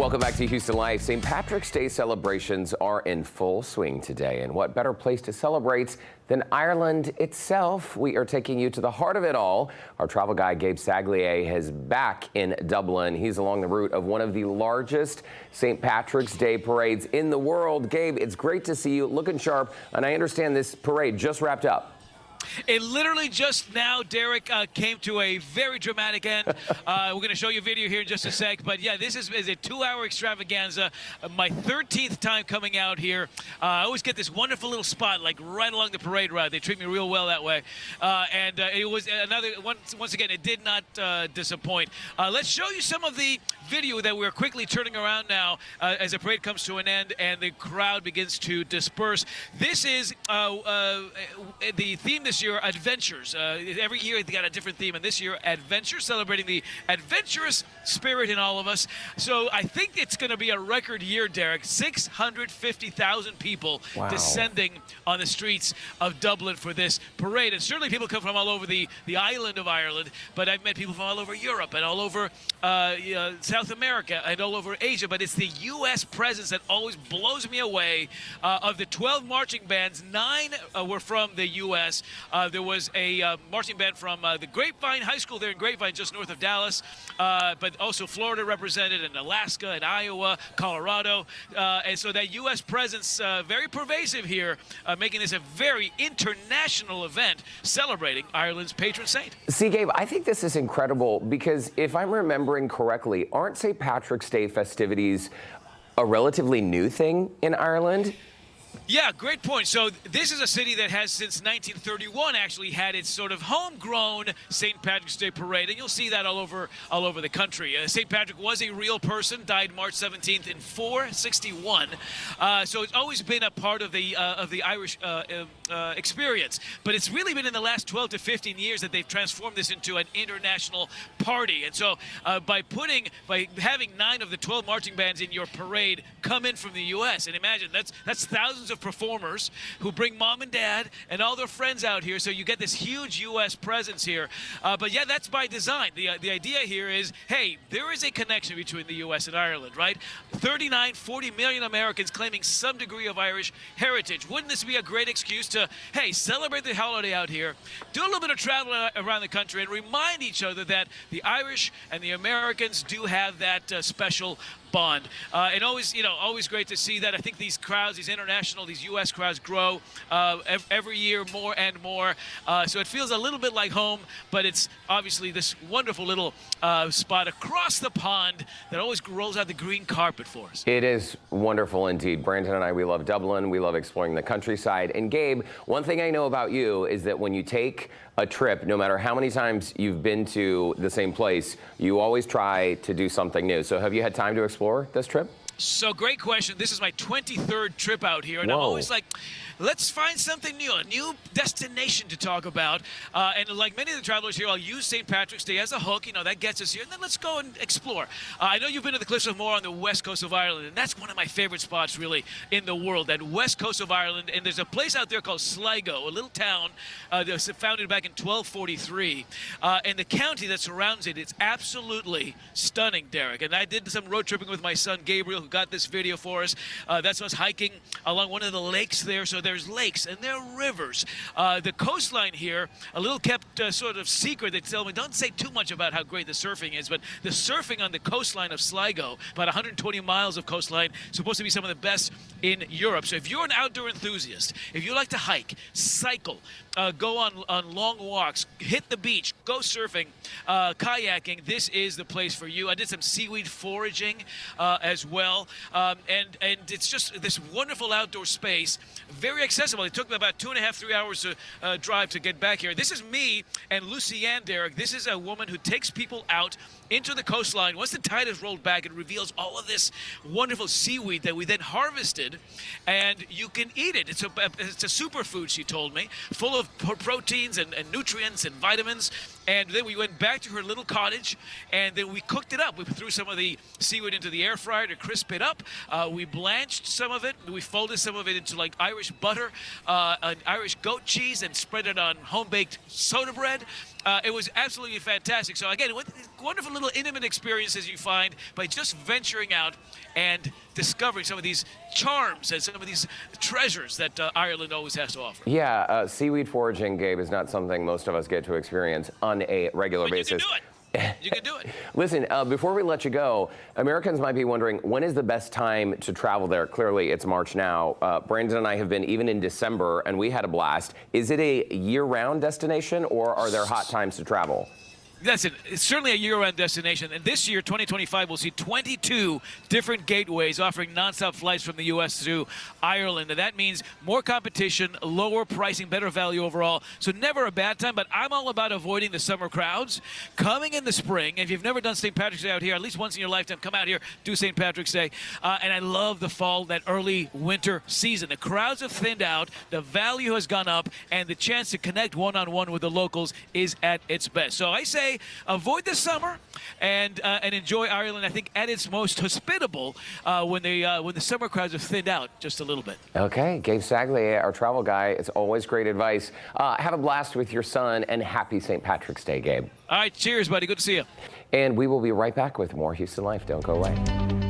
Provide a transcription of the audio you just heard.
Welcome back to Houston Life. St. Patrick's Day celebrations are in full swing today, and what better place to celebrate than Ireland itself? We are taking you to the heart of it all. Our travel guide, Gabe Saglie, is back in Dublin. He's along the route of one of the largest St. Patrick's Day parades in the world. Gabe, it's great to see you looking sharp, and I understand this parade just wrapped up. It literally just now, Derrick, came to a very dramatic end. We're going to show you a video here in just a sec. But, yeah, this is a 2-hour extravaganza. My 13th time coming out here. I always get this wonderful little spot, like right along the parade route. They treat me real well that way. It was another, once again, it did not disappoint. Let's show you some of the video that we're quickly turning around now as the parade comes to an end and the crowd begins to disperse. This is the theme this year, adventures. Every year they got a different theme, and this year, adventure, celebrating the adventurous spirit in all of us. So I think it's going to be a record year, Derrick. 650,000 people descending on the streets of Dublin for this parade. And certainly people come from all over the island of Ireland, but I've met people from all over Europe and all over South America and all over Asia. But it's the U.S. presence that always blows me away. Of the 12 marching bands, 9 were from the U.S. There was a marching band from the Grapevine High School there in Grapevine, just north of Dallas, but also Florida represented, and Alaska, and Iowa, Colorado. And so that U.S. presence, very pervasive here, making this a very international event celebrating Ireland's patron saint. See, Gabe, I think this is incredible because if I'm remembering correctly, aren't St. Patrick's Day festivities a relatively new thing in Ireland? Yeah, great point. So this is a city that has since 1931 actually had its sort of homegrown St. Patrick's Day parade, and you'll see that all over the country. St. Patrick was a real person, died March 17th in 461. So it's always been a part of the Irish experience. But it's really been in the last 12 to 15 years that they've transformed this into an international party. And so by having 9 of the 12 marching bands in your parade come in from the U.S., and imagine that's thousands of performers who bring mom and dad and all their friends out here, so you get this huge U.S. presence here. But yeah, that's by design. The idea here is, hey, there is a connection between the U.S. and Ireland, right? 40 million Americans claiming some degree of Irish heritage. Wouldn't this be a great excuse to, hey, celebrate the holiday out here, do a little bit of travel around the country, and remind each other that the Irish and the Americans do have that special bond. And always, always great to see that. I think these crowds, these international, these U.S. crowds grow every year more and more. So it feels a little bit like home, but it's obviously this wonderful little spot across the pond that always rolls out the green carpet for us. It is wonderful indeed. Brandon and I, we love Dublin. We love exploring the countryside. And Gabe, one thing I know about you is that when you take a trip, no matter how many times you've been to the same place, you always try to do something new. So have you had time to explore this trip? So great question. This is my 23rd trip out here, and I'm always like, let's find something new, a new destination to talk about. And like many of the travelers here, I'll use St. Patrick's Day as a hook. That gets us here. And then let's go and explore. I know you've been to the Cliffs of Moher on the west coast of Ireland, and that's one of my favorite spots, really, in the world, that west coast of Ireland. And there's a place out there called Sligo, a little town that was founded back in 1243. And the county that surrounds it, it's absolutely stunning, Derrick. And I did some road tripping with my son, Gabriel, who got this video for us. That's us hiking along one of the lakes there. So there's lakes and there are rivers. The coastline here, a little kept sort of secret. They tell me, don't say too much about how great the surfing is, but the surfing on the coastline of Sligo, about 120 miles of coastline, supposed to be some of the best in Europe. So if you're an outdoor enthusiast, if you like to hike, cycle, go on long walks, hit the beach, go surfing, kayaking, this is the place for you. I did some seaweed foraging as well. And it's just this wonderful outdoor space, very accessible. It took me about 2.5, 3 hours to drive to get back here. This is me and Lucianne, Derrick. This is a woman who takes people out into the coastline. Once the tide is rolled back, it reveals all of this wonderful seaweed that we then harvested, and you can eat it. It's a superfood, she told me, full of proteins and nutrients and vitamins. And then we went back to her little cottage, and then we cooked it up. We threw some of the seaweed into the air fryer to crisp it up. We blanched some of it. We folded some of it into like Irish butter, and Irish goat cheese, and spread it on home-baked soda bread. It was absolutely fantastic. So again, wonderful little intimate experiences you find by just venturing out and discovering some of these charms and some of these treasures that Ireland always has to offer. Yeah, seaweed foraging, Gabe, is not something most of us get to experience on a regular basis. You can do it. You can do it. Listen, before we let you go, Americans might be wondering, when is the best time to travel there? Clearly, it's March now. Brandon and I have been even in December, and we had a blast. Is it a year-round destination, or are there hot times to travel? Listen, it's certainly a year-round destination, and this year, 2025, we'll see 22 different gateways offering nonstop flights from the U.S. to Ireland, and that means more competition, lower pricing, better value overall, so never a bad time, but I'm all about avoiding the summer crowds. Coming in the spring, if you've never done St. Patrick's Day out here, at least once in your lifetime, come out here, do St. Patrick's Day, and I love the fall, that early winter season. The crowds have thinned out, the value has gone up, and the chance to connect one-on-one with the locals is at its best. So I say, avoid the summer and enjoy Ireland, I think, at its most hospitable when the summer crowds have thinned out just a little bit. Okay, Gabe Saglie, our travel guy. It's always great advice. Have a blast with your son, and happy St. Patrick's Day, Gabe. All right, cheers, buddy. Good to see you. And we will be right back with more Houston Life. Don't go away.